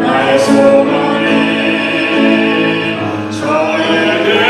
나의 소망이 저에게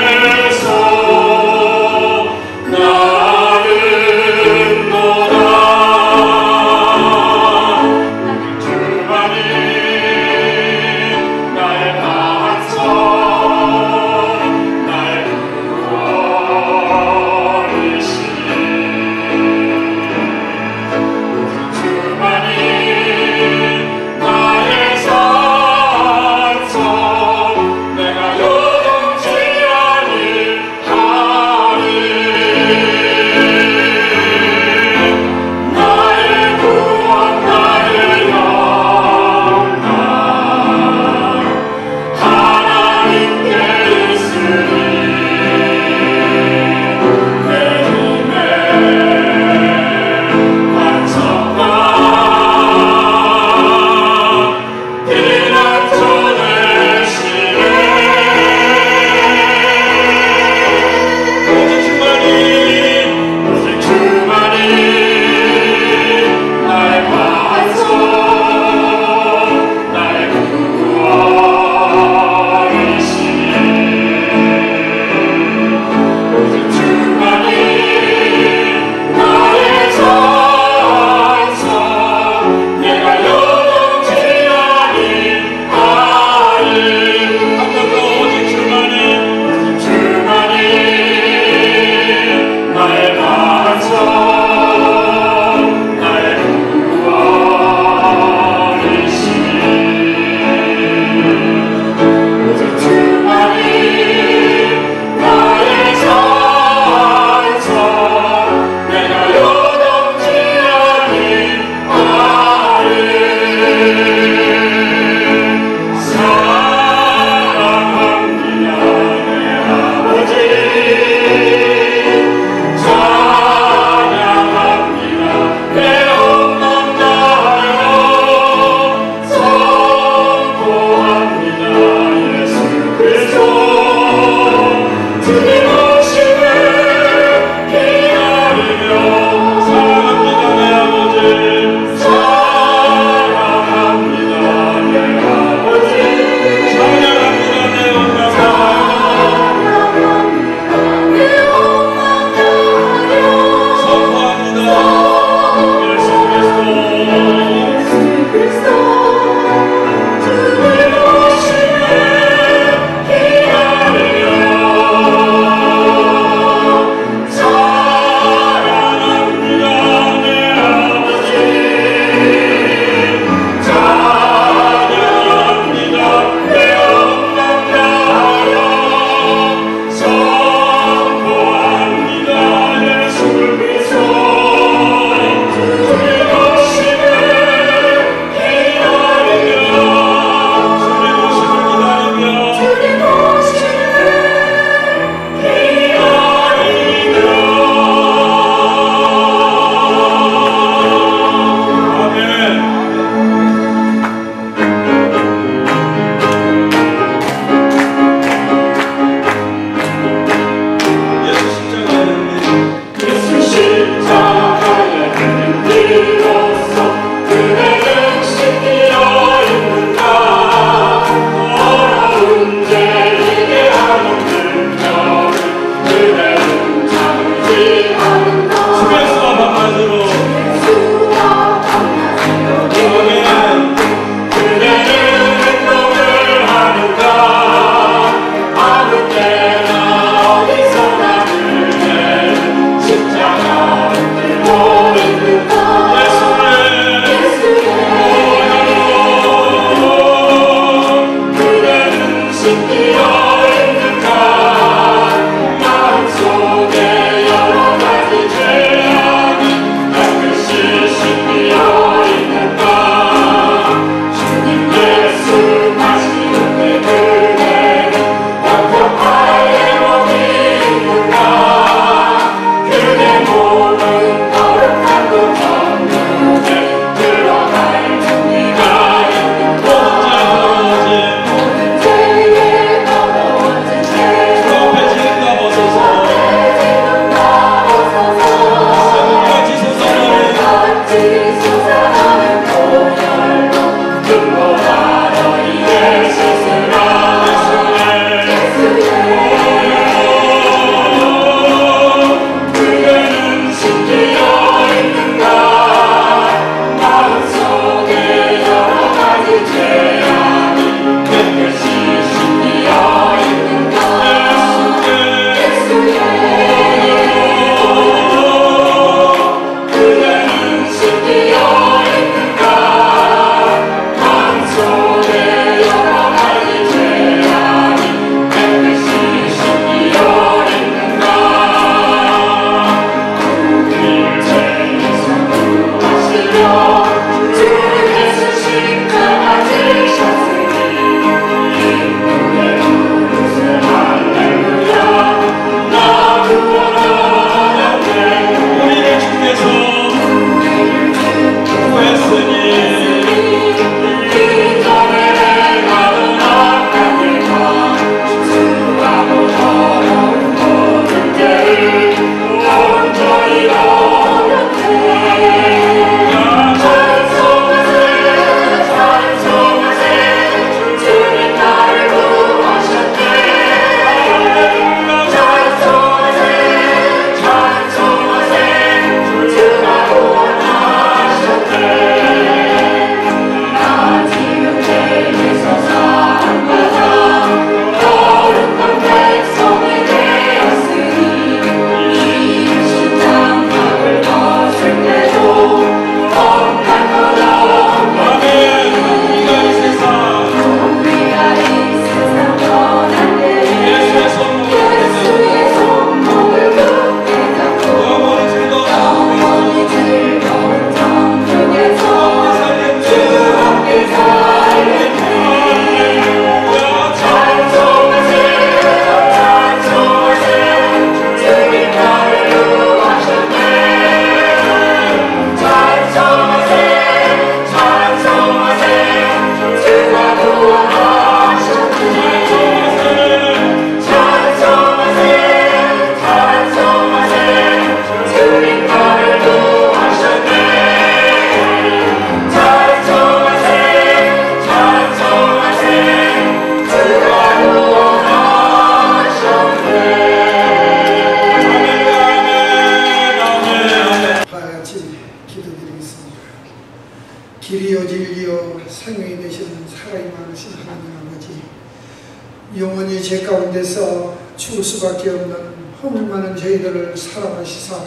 영원히 죄 가운데서 죽을 수밖에 없는 허물 많은 저희들을 사랑하시사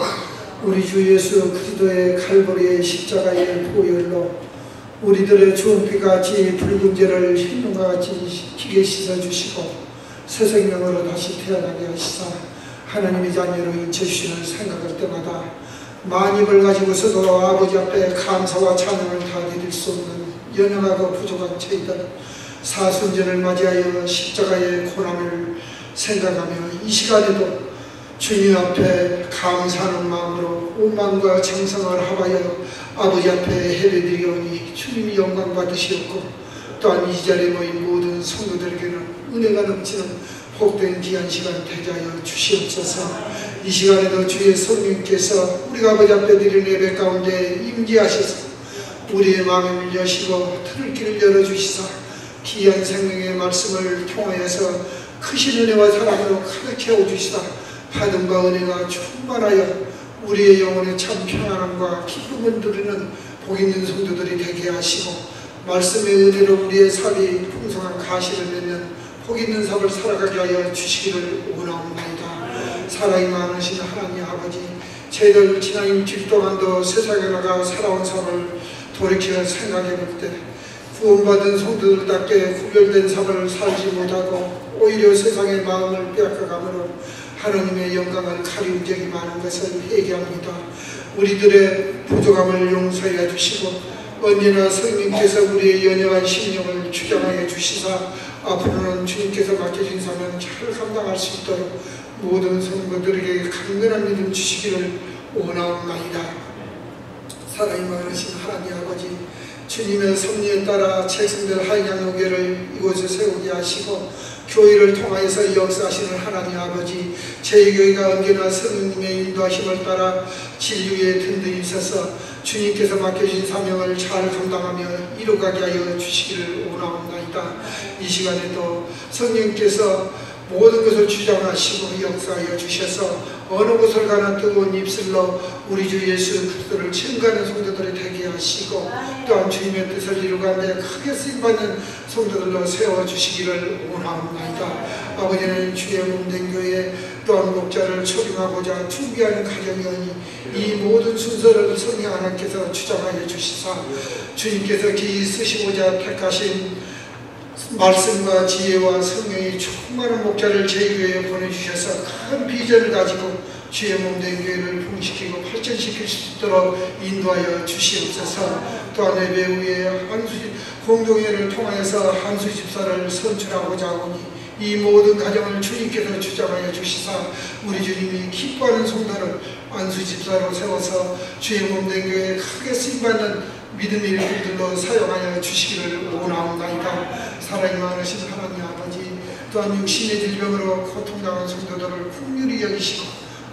우리 주 예수 그리스도의 칼보리의 십자가의 보혈로 우리들의 좋은 피같이 붉은 죄를 흰눈과 같이 희게 씻어주시고 새 생명으로 다시 태어나게 하시사 하나님의 자녀로 인쳐주시는 생각할 때마다 만입을 가지고서도 아버지 앞에 감사와 찬양을 다 드릴 수 없는 연약하고 부족한 저희들 사순절을 맞이하여 십자가의 고난을 생각하며 이 시간에도 주님 앞에 감사하는 마음으로 온 마음과 정성을 합하여 아버지 앞에 예배드리오니 주님이 영광 받으시옵고 또한 이 자리에 모인 모든 성도들에게는 은혜가 넘치는 복된 귀한 시간 되게 하여 주시옵소서. 이 시간에도 주의 성령께서 우리가 아버지 앞에 드리는 예배 가운데 임재하셔서 우리의 마음을 여시고 들을 길을 열어주시사 귀한 생명의 말씀을 통하여서 크신 은혜와 사랑으로 가득 채워주시다 받음과 은혜가 충만하여 우리의 영혼에 참 평안함과 기쁨을 누리는 복 있는 성도들이 되게 하시고 말씀의 은혜로 우리의 삶이 풍성한 가시를 맺는 복 있는 삶을 살아가게 하여 주시기를 원하옵나이다. 사랑이 많으신 하나님 아버지, 저희들 지난 일주일 동안도 세상에 나가 살아온 삶을 돌이켜 생각해 볼 때 구원받은 성도들답게 구별된 삶을 살지 못하고 오히려 세상의 마음을 빼앗아가므로 하나님의 영광을 가리운 적이 많은 것을 회개합니다. 우리들의 부족함을 용서해 주시고 언제나 성령께서 우리의 연약한 심령을 주장하여 주시사 앞으로는 주님께서 맡겨진 사명 잘 감당할 수 있도록 모든 성도들에게 강건한 믿음 주시기를 원하옵나이다. 사랑이 많으신 하나님 아버지, 주님의 섭리에 따라 책성된 한양교회를 이곳에 세우게 하시고 교회를 통하여서 역사하시는 하나님 아버지, 저희 교회가 언제나 성령님의 인도하심을 따라 진리에 든든히 서서 주님께서 맡겨진 사명을 잘 감당하며 이루가게 하여 주시기를 원하옵나이다. 이 시간에도 성령께서 모든 것을 주장하시고 역사하여 주셔서 어느 곳을 가나 뜨거운 입술로 우리 주 예수 그리스도를 증거하는 성도들이 되게 하시고 또한 주님의 뜻을 이루가는데 크게 쓰임받는 성도들로 세워주시기를 원하옵나이다. 아버지는 주의 몸된 교회 또한 목자를 초빙하고자 준비하는 가정이오니 이 모든 순서를 성령 하나님께서 주장하여 주시사 주님께서 기이 쓰시고자 택하신 말씀과 지혜와 성령이 충만한 목자를 저희 교회에 보내주셔서 큰 비전을 가지고 주의 몸된 교회를 부흥시키고 발전시킬 수 있도록 인도하여 주시옵소서. 또한 예배 후에 공동회를 통하여서 한수 집사를 선출하고자 하오니 이 모든 가정을 주님께서 주장하여 주시사 우리 주님이 기뻐하는 성도를 안수 집사로 세워서 주의 몸된 교회에 크게 쓰임받는 믿음의 일들로 사용하여 주시기를 원하옵나이다. 사랑이 많으신 하나님 아버지, 또한 육신의 질병으로 고통당한 성도들을 긍휼히 여기시고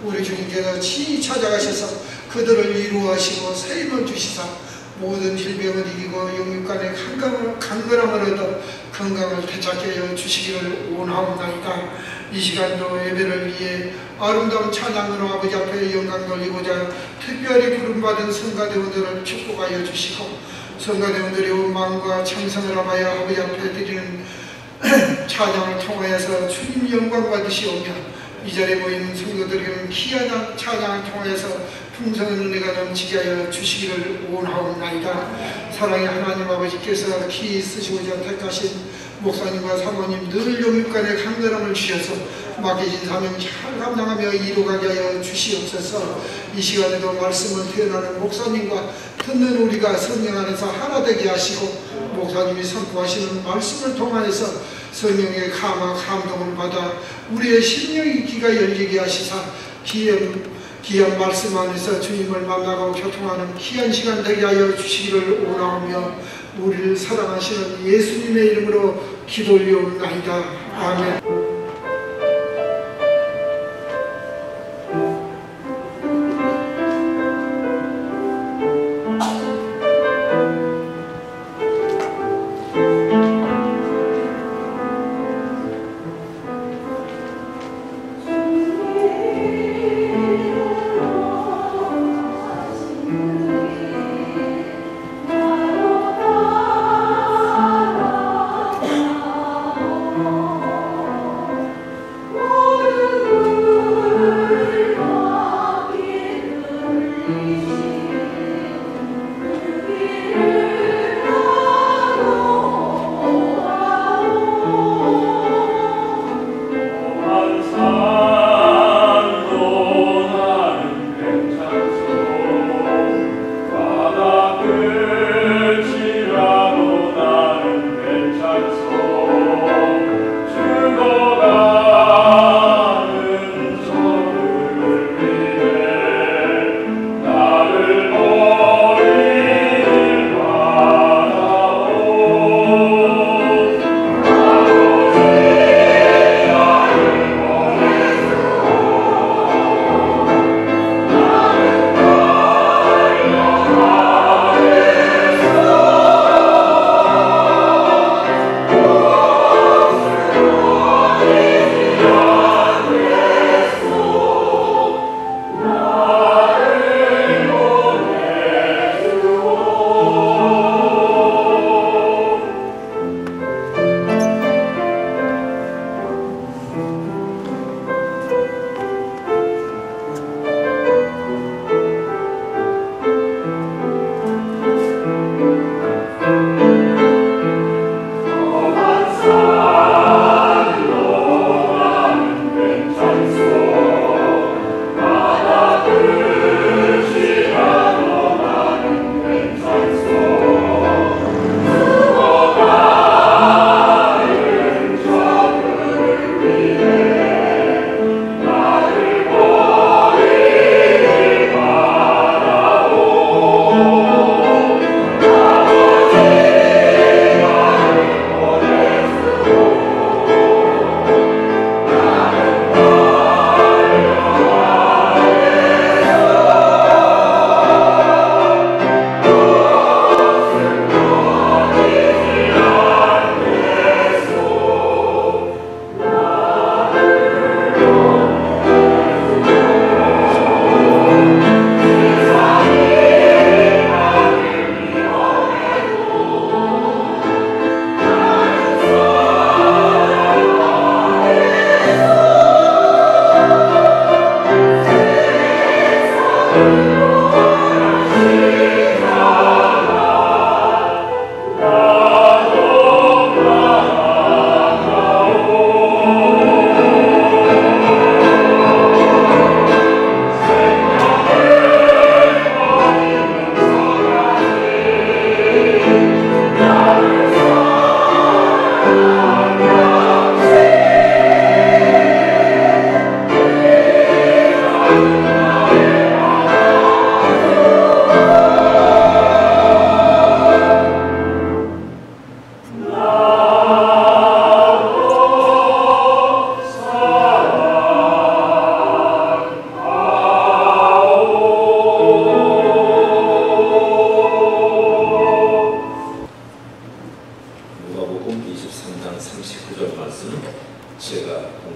우리 주님께서 친히 찾아가셔서 그들을 이루하시고 새 힘을 주시사 모든 질병을 이기고 영육간의 강건함을 얻어 건강을 되찾게 하여 주시기를 원하옵나이다. 이 시간도 예배를 위해 아름다운 찬양으로 아버지 앞에 영광 돌리고자 특별히 부름받은 성가대원들을 축복하여 주시고 성가대원들이 온 마음과 정성을 합하여 아버지 앞에 드리는 찬양을 통하여서 주님 영광 받으시오며 이 자리에 모인 성도들에게는 귀한 찬양을 통하여서 풍성한 은혜가 넘치게 하여 주시기를 원하옵나이다. 사랑의 하나님 아버지께서 기 쓰시고자 택하신 목사님과 사모님 늘 영육간의 강건함을 주셔서 맡겨진 사명 잘 감당하며 이루가게 하여 주시옵소서. 이 시간에도 말씀을 태어나는 목사님과 듣는 우리가 성령 안에서 하나 되게 하시고 목사님이 선포하시는 말씀을 통하여서 성령의 감동을 받아 우리의 심령의 귀가 열리게 하시사 귀한 말씀 안에서 주님을 만나고 교통하는 귀한 시간 되게 하여 주시기를 원하오며 우리를 사랑하시는 예수님의 이름으로 기도 올려옵나이다. 아멘.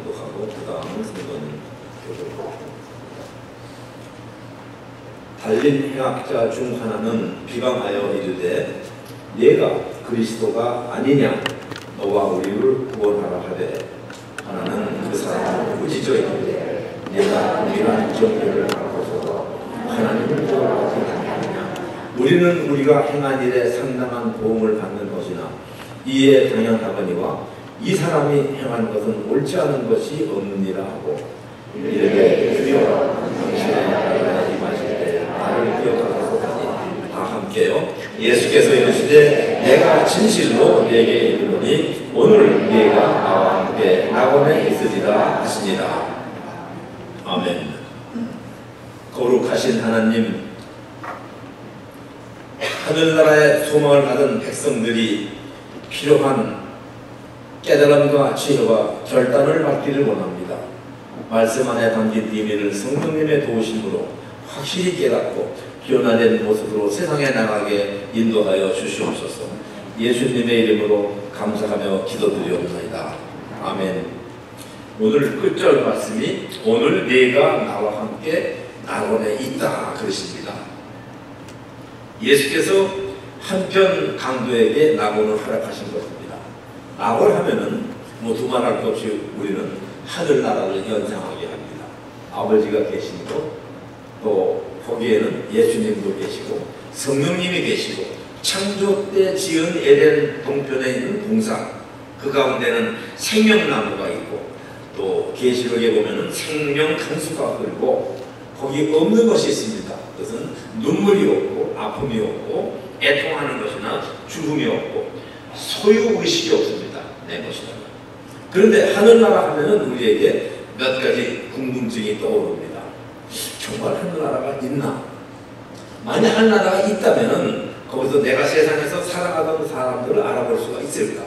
교독하고 그 다음 성도님 교독하고. 달린 행악자 중 하나는 비방하여 이르되 네가 그리스도가 아니냐 너와 우리를 구원하라 하되 하나는 그 사람을 꾸짖어 이르되 내가 동일한 정죄를 하고서도 하나님을 구원하지 아니하느냐. 우리는 우리가 행한 일에 상당한 보응을 받는 것이나 이에 당연하거니와 이 사람이 행한 것은 옳지 않은 것이 없느니라 하고 이르되 주여 당신의 나라가 임하실 때 나를 기억하소서 하니 다 함께요. 예수께서 이르시되 내가 진실로 네게 이르노니 오늘 네가 나와 함께 낙원에 있으리라 하시니라. 아멘. 거룩하신 하나님, 하늘나라의 소망을 가진 백성들이 필요한 깨달음과 지혜와 결단을 받기를 원합니다. 말씀 안에 담긴 비밀을 성령님의 도우심으로 확실히 깨닫고 변화된 모습으로 세상에 나가게 인도하여 주시옵소서. 예수님의 이름으로 감사하며 기도드리옵나이다. 아멘. 오늘 끝절 말씀이 오늘 네가 나와 함께 낙원에 있다 그러십니다. 예수께서 한편 강도에게 낙원을 허락하신 것입니다. 낙원 하면은 뭐 두말할 것 없이 우리는 하늘나라를 연상하게 합니다. 아버지가 계시고 또 거기에는 예수님도 계시고 성령님이 계시고 창조 때 지은 에덴 동편에 있는 동산 그 가운데는 생명나무가 있고 또 계시록에 보면은 생명 강수가 흐르고 거기 없는 것이 있습니다. 그것은 눈물이 없고 아픔이 없고 애통하는 것이나 죽음이 없고 소유의식이 없습니다. 내 것이다. 그런데 하늘나라 하면은 우리에게 몇 가지 궁금증이 떠오릅니다. 정말 하늘나라가 있나? 만약 하늘나라가 있다면은 거기서 내가 세상에서 살아가던 사람들을 알아볼 수가 있을까?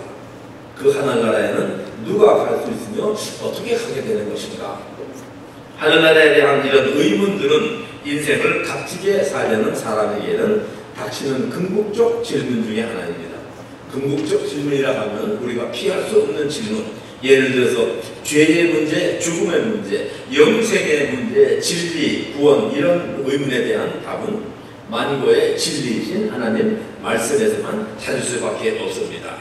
그 하늘나라에는 누가 갈 수 있으며 어떻게 가게 되는 것인가? 하늘나라에 대한 이런 의문들은 인생을 값지게 살려는 사람에게는 닥치는 궁극적 질문 중에 하나입니다. 궁극적 질문이라 하면 우리가 피할 수 없는 질문, 예를 들어서 죄의 문제, 죽음의 문제, 영생의 문제, 진리, 구원 이런 의문에 대한 답은 만고의 진리이신 하나님 말씀에서만 찾을 수밖에 없습니다.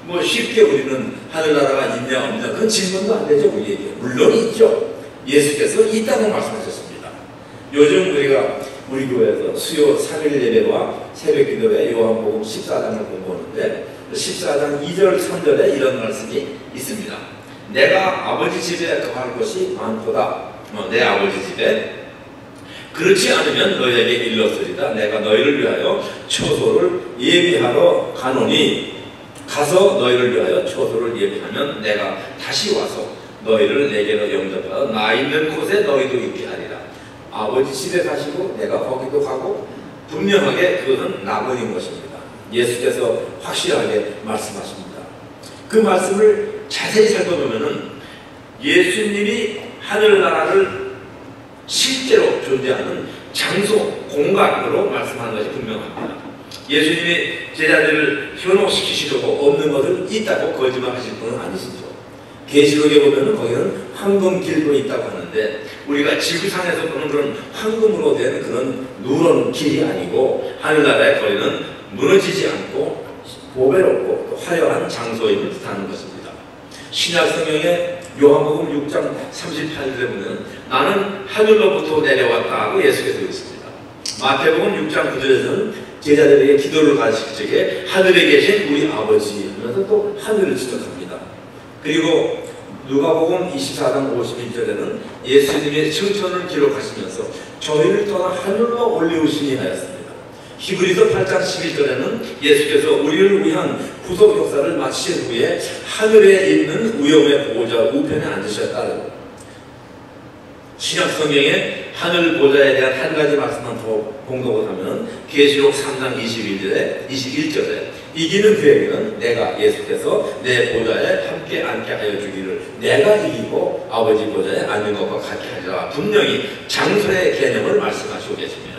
뭐 쉽게 우리는 하늘나라가 있냐 없냐 그런 질문도 안 되죠. 우리에게 물론 있죠. 예수께서 있다고 말씀하셨습니다. 요즘 우리가 우리 교회에서 수요 3일 예배와 새벽 기도회 요한복음 14장을 공부하는데 14장 2절 3절에 이런 말씀이 있습니다. 내가 아버지 집에 거할 것이 많도다. 내 아버지 집에 그렇지 않으면 너희에게 일렀으리다. 내가 너희를 위하여 처소를 예비하러 가노니 가서 너희를 위하여 처소를 예비하면 내가 다시 와서 너희를 내게로 영접하여 나 있는 곳에 너희도 있게 하리라. 아버지 집에 가시고 내가 거기도 가고 분명하게 그것은 낙원인 것입니다. 예수께서 확실하게 말씀하십니다. 그 말씀을 자세히 살펴보면은 예수님이 하늘나라를 실제로 존재하는 장소, 공간으로 말씀하는 것이 분명합니다. 예수님이 제자들을 현혹시키시려고 없는 것을 있다고 거짓말하실 분은 아니시죠. 계시록에 보면은 거기는 황금길도 있다고 하는데 우리가 지구상에서 보는 그런 황금으로 된 그런 누런 길이 아니고 하늘나라의 거리는 무너지지 않고 보배롭고 또 화려한 장소임을 뜻하는 것입니다. 신약 성경에 요한복음 6장 38절에 보면 나는 하늘로부터 내려왔다 하고 예수께서 그랬습니다. 마태복음 6장 9절에서는 제자들에게 기도를 가르칠 적에 하늘에 계신 우리 아버지 하면서 또 하늘을 지적합니다. 그리고 누가복음 24장 51절에는 예수님의 승천을 기록하시면서 저희를 떠나 하늘로 올리우시니 하였습니다. 히브리서 8장 11절에는 예수께서 우리를 위한 구속 역사를 마치신 후에 하늘에 있는 위엄의 보호자 우편에 앉으셨다고. 신약 성경에 하늘 보좌에 대한 한 가지 말씀만 더 공독을 하면 계시록 3장 21절에 이기는 그에게는 내가 예수께서 내 보좌에 함께 앉게 하여 주기를 내가 이기고 아버지 보좌에 앉는 것과 같게 하리라. 분명히 장소의 개념을 말씀하시고 계십니다.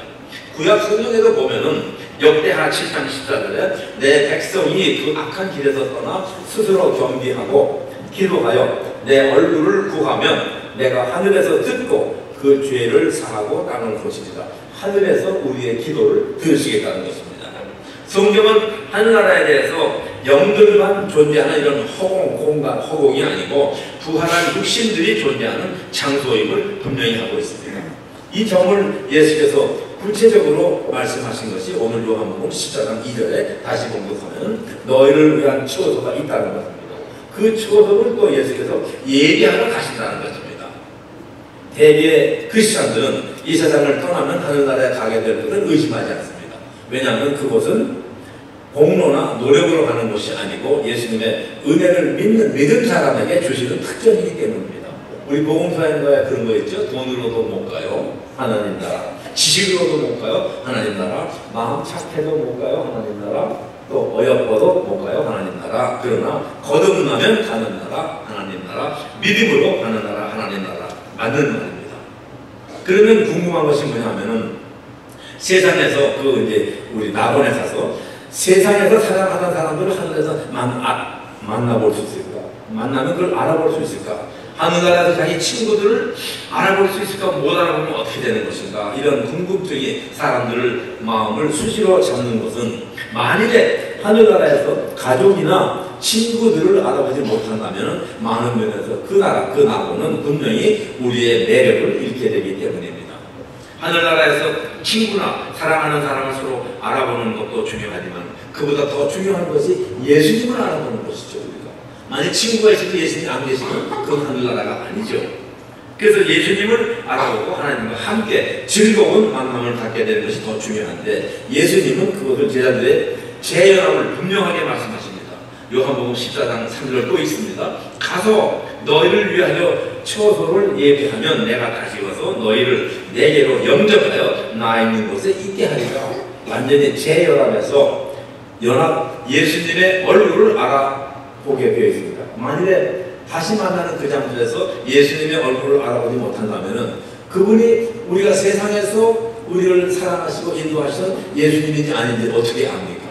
구약 성경에도 보면은 역대하 7장 14절에 내 백성이 그 악한 길에서 떠나 스스로 겸비하고 기도하여 내 얼굴을 구하면 내가 하늘에서 듣고 그 죄를 사하고 땅을 고치리라. 하늘에서 우리의 기도를 들으시겠다는 것입니다. 성경은 하늘나라에 대해서 영들만 존재하는 이런 허공, 공간, 허공이 아니고 부활한 육신들이 존재하는 장소임을 분명히 하고 있습니다. 이 점을 예수께서 구체적으로 말씀하신 것이 오늘 요한복음 14장 2절에 다시 공독하면 너희를 위한 처소가 있다는 것입니다. 그 처소를 또 예수께서 예비하러 가신다는 것입니다. 대개 크리스찬들은 이 세상을 떠나면 하늘나라에 가게 될 것을 의심하지 않습니다. 왜냐하면 그곳은 공로나 노력으로 가는 곳이 아니고 예수님의 은혜를 믿은 사람에게 주시는 특전이기 때문입니다. 우리 복음서인가에 그런 거 있죠? 돈으로도 못 가요. 하나님 나라. 지식으로도 못 가요. 하나님 나라. 마음 착해도 못 가요. 하나님 나라. 또 어여뻐도 못 가요. 하나님 나라. 그러나 거듭나면 가는 나라. 하나님 나라. 믿음으로 가는 나라. 하나님 나라. 맞는 말입니다. 그러면 궁금한 것이 뭐냐면은 세상에서 이제 우리 낙원에 가서 세상에서 살아가는 사람들을 하늘에서 만나볼 수 있을까? 만나면 그걸 알아볼 수 있을까? 하늘나라에서 자기 친구들을 알아볼 수 있을까? 못 알아보면 어떻게 되는 것인가? 이런 궁금증이 사람들을 마음을 수시로 잡는 것은 만일에 하늘나라에서 가족이나 친구들을 알아보지 못한다면 많은 면에서 그 나라, 그 낙원은 분명히 우리의 매력을 잃게 되기 때문입니다. 하늘나라에서 친구나 사랑하는 사람을 서로 알아보는 것도 중요하지만 그보다 더 중요한 것이 예수님을 알아보는 것이죠. 우리가 만약 친구가 있어도 예수님이 안 계시면 그건 하늘나라가 아니죠. 그래서 예수님을 알아보고 하나님과 함께 즐거운 만남을 갖게 되는 것이 더 중요한데 예수님은 그것을 제자들의 재연함을 분명하게 말씀하십니다. 요한복음 14장 3절 또 있습니다. 가서 너희를 위하여 처소를 예비하면 내가 다시 와서 너희를 내게로 영접하여 나 있는 곳에 있게 하리라. 완전히 재연합에서 예수님의 얼굴을 알아보게 되어 있습니다. 만일에 다시 만나는 그 장소에서 예수님의 얼굴을 알아보지 못한다면 그분이 우리가 세상에서 우리를 사랑하시고 인도하시는 예수님인지 아닌지 어떻게 압니까?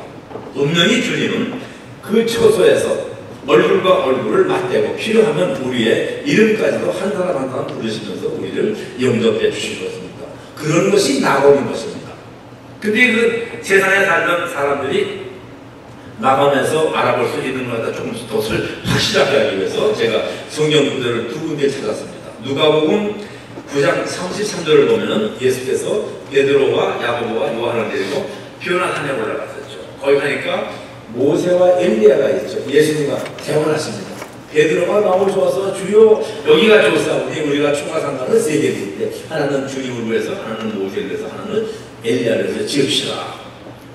분명히 주님은 그 처소에서 얼굴과 얼굴을 맞대고 필요하면 우리의 이름까지도 한 사람 한 사람 부르시면서 우리를 영접해 주실 것입니다. 그런 것이 낙원인 것입니다. 근데 그 세상에 살던 사람들이 낙원에서 알아볼 수 있는 것보다 조금 더 확실하게 하기 위해서 제가 성경 구절을 두 군데 찾았습니다. 누가복음 9장 33절을 보면 예수께서 베드로와 야고보와 요한을 데리고 비오나 산에 올라갔었죠. 거기 가니까 모세와 엘리야가 있죠. 예수님과 대화하십니다. 베드로가 마음을 주어서 주여 여기가 좋사오니 우리가 초가상관을 세 개를 있대. 하나는 주님을 위해서, 하나는 모세를 위해서, 하나는 엘리야를 위해서 지읍시다.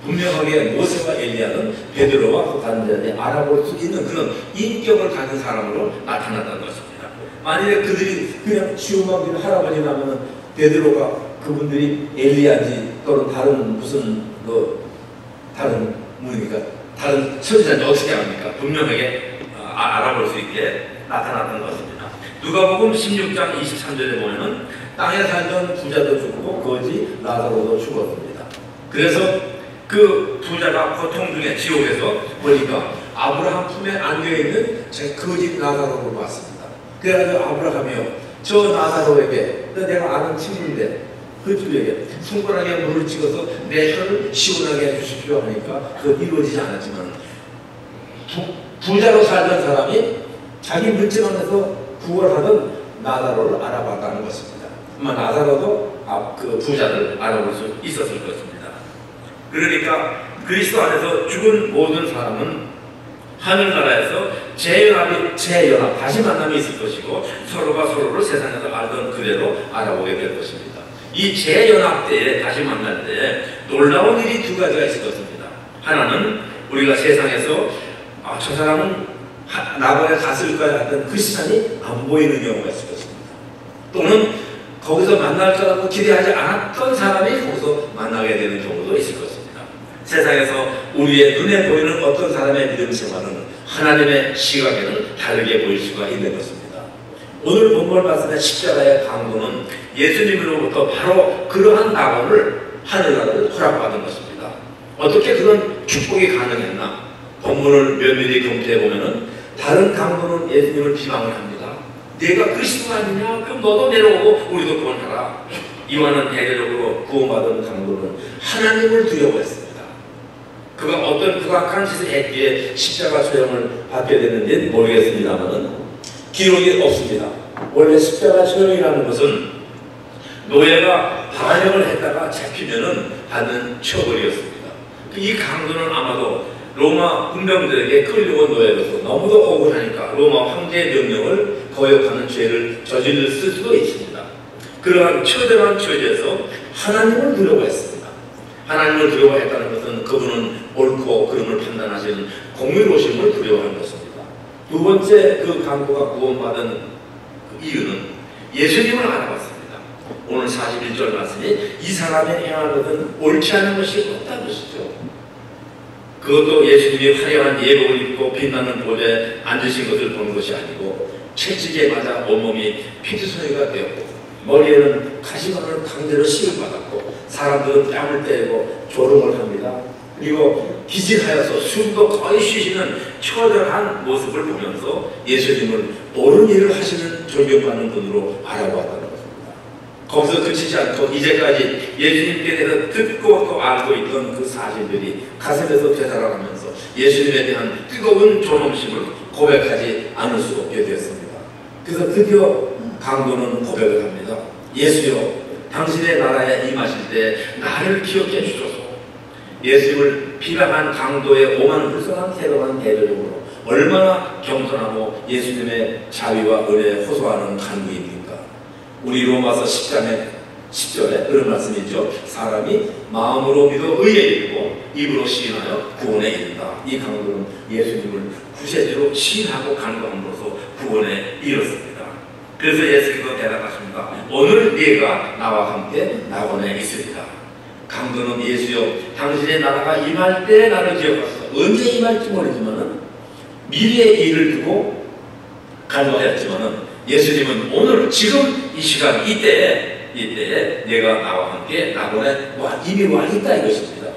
분명하게 모세와 엘리야는 베드로와 그 다른 자들이 알아볼 수 있는 그런 인격을 가진 사람으로 나타났다는 것입니다. 만약에 그들이 그냥 지우마기를 할아버지라면 베드로가 그분들이 엘리야인지 또는 다른 무슨 다른 다른 선지자인지 어떻게 합니까? 분명하게 알아볼 수 있게 나타났던 것입니다. 누가복음 16장 23절에 보면은 땅에 살던 부자도 죽고 거지 라자로도 죽었습니다. 그래서 그 부자가 고통 중에 지옥에서 보니까 아브라함 품에 안겨있는 제 거지 라자로를 봤습니다. 그래가지고 아브라함이요 저 라자로에게 내가 아는 친구인데 그 주에게 손가락에 물을 찍어서 내 혀를 시원하게 해주십시오 하니까 그건 이루어지지 않았지만 부자로 살던 사람이 자기 문지방에서 구걸하던 나사로를 알아봤다는 것입니다. 아마 나사로도 그 부자를 알아볼 수 있었을 것입니다. 그러니까 그리스도 안에서 죽은 모든 사람은 하늘나라에서 재연합, 다시 만남이 있을 것이고 서로가 서로를 세상에서 알던 그대로 알아보게 될 것입니다. 이 재연합 때에 다시 만날 때 놀라운 일이 두 가지가 있을 것입니다. 하나는 우리가 세상에서 저 사람은 낙원에 갔을까요? 하던 크리스찬이 안 보이는 경우가 있을 것입니다. 또는 거기서 만날 거라고 기대하지 않았던 사람이 거기서 만나게 되는 경우도 있을 것입니다. 세상에서 우리의 눈에 보이는 어떤 사람의 믿음 생활은 하나님의 시각에는 다르게 보일 수가 있는 것입니다. 오늘 본문을 봤을 때 십자가의 강도는 예수님으로부터 바로 그러한 낙원을 하늘나라를 허락받은 것입니다. 어떻게 그런 축복이 가능했나? 본문을 면밀히 검토해 보면은 다른 강도는 예수님을 비방을 합니다. 내가 그리스도가 아니냐? 그럼 너도 내려오고 우리도 구원하라. 이와는 대대적으로 구원받은 강도는 하나님을 두려워했습니다. 그가 어떤 극악한 짓을 했기에 십자가 처형을 받게 됐는지 모르겠습니다만 기록이 없습니다. 원래 십자가 처형이라는 것은 노예가 반역을 했다가 잡히면은 받는 처벌이었습니다. 이 강도는 아마도 로마 군병들에게 끌려온 노예로서 너무도 억울하니까 로마 황제의 명령을 거역하는 죄를 저질렀을 수도 있습니다. 그러한 처절한 처지에서 하나님을 두려워했습니다. 하나님을 두려워했다는 것은 그분은 옳고 그름을 판단하시는 공의로우심을 두려워한 것입니다. 두 번째 그 강도가 구원받은 그 이유는 예수님을 알아봤습니다. 오늘 41절 말씀이 이 사람이 행한 것은 옳지 않은 것이 없다는 것이죠. 그것도 예수님이 화려한 예복을 입고 빛나는 보좌에 앉으신 것을 보는 것이 아니고 채찍에 맞아 온몸이 피투성이가 되었고 머리에는 가시관을 강제로 씌움받았고 사람들은 뺨을 때리고 조롱을 합니다. 그리고 기진하여서 숨도 거의 쉬시는 처절한 모습을 보면서 예수님을 옳은 일을 하시는 존경받는 분으로 알아보았다는 것입니다. 거기서 그치지 않고 이제까지 예수님께 대해서 듣고 또 알고 있던 그 사실들이 가슴에서 되살아가면서 예수님에 대한 뜨거운 존엄심을 고백하지 않을 수 없게 되었습니다. 그래서 드디어 강도는 고백을 합니다. 예수여, 당신의 나라에 임하실 때 나를 기억해 주소서. 예수님을 비방한 강도의 오만 불쌍한 태도는 대대적으로 얼마나 겸손하고 예수님의 자비와 은혜에 호소하는 간구입니까? 우리 로마서 10장에 10절에 그런 말씀이 있죠. 사람이 마음으로 믿어 의에 이르고 입으로 시인하여 구원에 이른다. 이 강도는 예수님을 구세주로 시인하고 간구함으로써 구원에 이르렀습니다. 그래서 예수님도 대답하십니다. 오늘 네가 나와 함께 낙원에 있으리라. 강도는 예수여, 당신의 나라가 임할 때 나를 기억하소서. 언제 임할지 모르지만 미래의 일을 두고 간구하였지만 예수님은 오늘 지금 이 시간 이때에 내가 나와 함께 낙원에 이미 와 있다 이것입니다.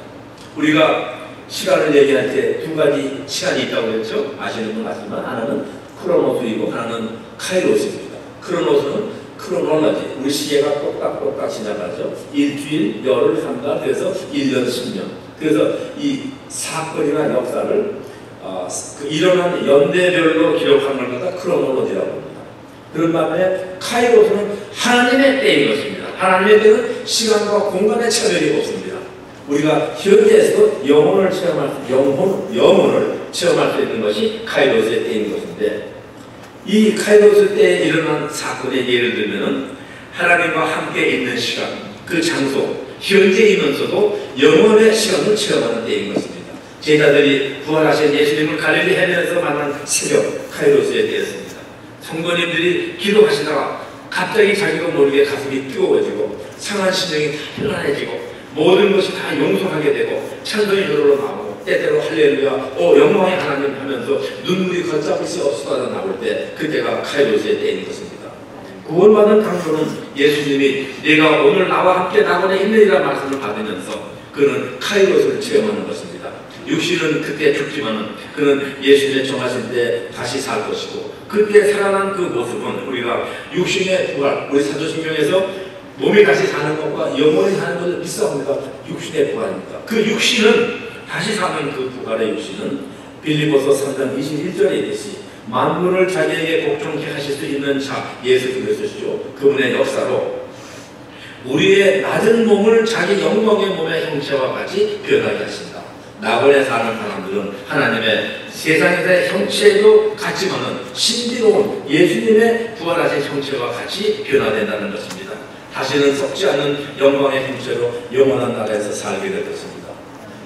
우리가 시간을 얘기할 때 두 가지 시간이 있다고 했죠. 아시는 분 아시지만 하나는 크로노스이고 하나는 카이로스입니다. 크로노스는 크로놀라지, 우리 시계가 똑딱똑딱 지나가죠. 일주일, 열흘, 한 달, 그래서 1년, 10년. 그래서 이 사건이나 역사를 일어난 연대별로 기록하는 걸 갖다 크로놀로지라고 합니다. 그런 반면에 카이로스는 하나님의 때인 것입니다. 하나님의 때는 시간과 공간의 차별이 없습니다. 우리가 현재에서도 영혼을 체험할 수 있는 것이 카이로스의 때인 것인데, 이 카이로스 때에 일어난 사건의 예를 들면 하나님과 함께 있는 시간, 그 장소, 현재이면서도 영원의 시간을 체험하는 때인 것입니다. 제자들이 부활하신 예수님을 갈릴리 해변에서 만난 새벽, 카이로스의 때였습니다. 성도님들이 기도하시다가 갑자기 자기가 모르게 가슴이 뜨거워지고 상한 심령이 다 편안해지고 모든 것이 다 용서하게 되고 찬송이 저절로 나오고 때때로 할렐루야 영광의 하나님 하면서 눈물이 걷잡을 수 없이 나올 때 그때가 카이로스의 때인 것입니다. 구원받은 강도는 예수님이 내가 오늘 나와 함께 낙원에 있느니라 말씀을 받으면서 그는 카이로스를 체험하는 것입니다. 육신은 그때 죽지만 그는 예수님의 정하실 때 다시 살 것이고 그때 살아난 그 모습은 우리가 육신의 부활, 우리 사도신경에서 몸이 다시 사는 것과 영원히 사는 것을 비슷합니다. 육신의 부활입니다. 그 육신은 다시 사는 그 부활의 육신은 빌립보서 3장 21절에 있듯이 만물을 자기에게 복종케 하실 수 있는 자 예수 그리스도시죠. 그분의 역사로 우리의 낮은 몸을 자기 영광의 몸의 형체와 같이 변하게 하신다. 낙원에 사는 사람들은 하나님의 세상에서의 형체도 같지만은 신비로운 예수님의 부활하신 형체와 같이 변화된다는 것입니다. 다시는 썩지 않은 영광의 형체로 영원한 나라에서 살게 될 것입니다.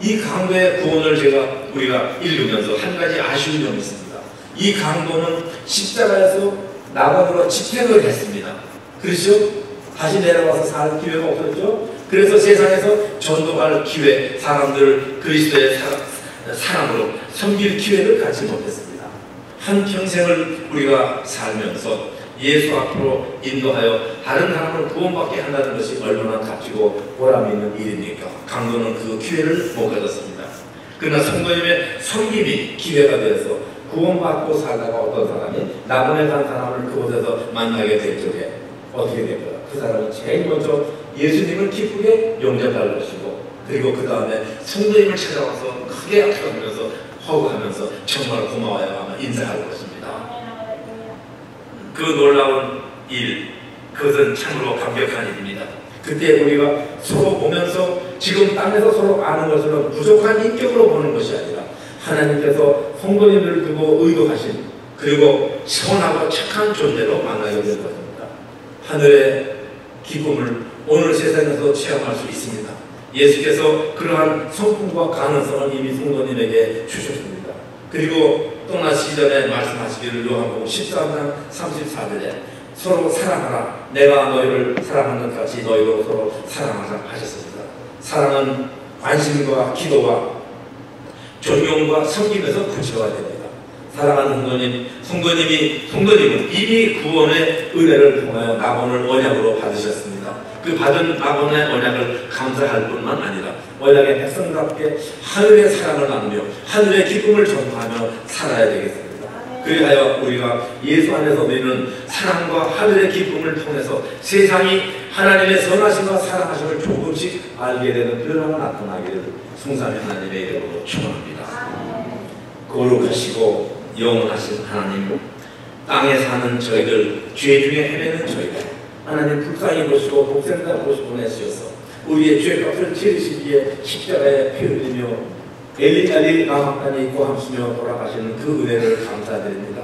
이 강도의 구원을 우리가 읽으면서 한 가지 아쉬운 점이 있습니다. 이 강도는 십자가에서 낙원으로 집행을 했습니다. 그렇죠? 다시 내려와서 살 기회가 없었죠? 그래서 세상에서 전도할 기회, 사람들을 그리스도의 사랑으로 섬길 기회를 갖지 못했습니다. 한 평생을 우리가 살면서 예수 앞으로 인도하여 다른 사람을 구원받게 한다는 것이 얼마나 값지고 보람 있는 일입니까? 강도는 그 기회를 못 가졌습니다. 그러나 성도님의 섬김이 기회가 되어서 구원받고 살다가 어떤 사람이 나그네 간 사람을 그곳에서 만나게 될 적에 어떻게 될까요? 그 사람은 제일 먼저 예수님을 기쁘게 영접할 것이고, 그리고 그 다음에 성도님을 찾아와서 크게 악수하면서 허구하면서 정말 고마워요 아마 인사할 것입니다. 그 놀라운 일, 그것은 참으로 감격한 일입니다. 그때 우리가 서로 보면서 지금 땅에서 서로 아는 것으로 부족한 인격으로 보는 것이 아니라 하나님께서 성도님을 두고 의도하신, 그리고 선하고 착한 존재로 만나게 될 것입니다. 하늘의 기쁨을 오늘 세상에서 체험할 수 있습니다. 예수께서 그러한 성품과 가능성을 이미 성도님에게 주셨습니다. 그리고 떠나시기 전에 말씀하시기를 요한복음 13장 34절에 서로 사랑하라, 내가 너희를 사랑하는 것 같이 너희도 서로 사랑하라 하셨습니다. 사랑은 관심과 기도와 존경과 섬김에서 구체화가 됩니다. 사랑하는 성도님은 이미 구원의 은혜를 통하여 낙원을 언약으로 받으셨습니다. 그 받은 낙원의 언약을 감사할 뿐만 아니라 언약의 백성답게 하늘의 사랑을 나누며 하늘의 기쁨을 전파하며 살아야 되겠습니다. 그리하여 우리가 예수 안에서 누리는 사랑과 하늘의 기쁨을 통해서 세상이 하나님의 선하심과 사랑하심을 조금씩 알게 되는 그런 하나 나타나기를 성삼위 하나님의 이름으로 축원합니다. 거룩하시고 영원하신 하나님, 땅에 사는 저희들, 죄 중에 헤매는 저희들, 하나님 불쌍히 보시고 복생자 보시고 보내주셔서 우리의 죄값을 치르시기에 십자가에 피 흘리며 엘리 나막단에 있고 함수며 돌아가시는 그 은혜를 감사드립니다.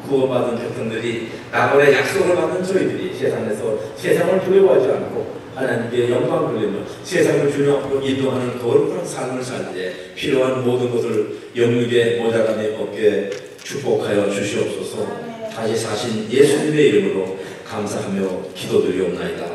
구원받은 백성들이 낙원의 약속을 받은 저희들이 세상에서 세상을 두려워하지 않고 하나님께 영광 돌리며 세상을 주님앞으로 인도하는 거룩한 삶을 살 때 필요한 모든 것을 영육의 모자람이 없게 축복하여 주시옵소서. 다시 사신 예수님의 이름으로 감사하며 기도드리옵나이다.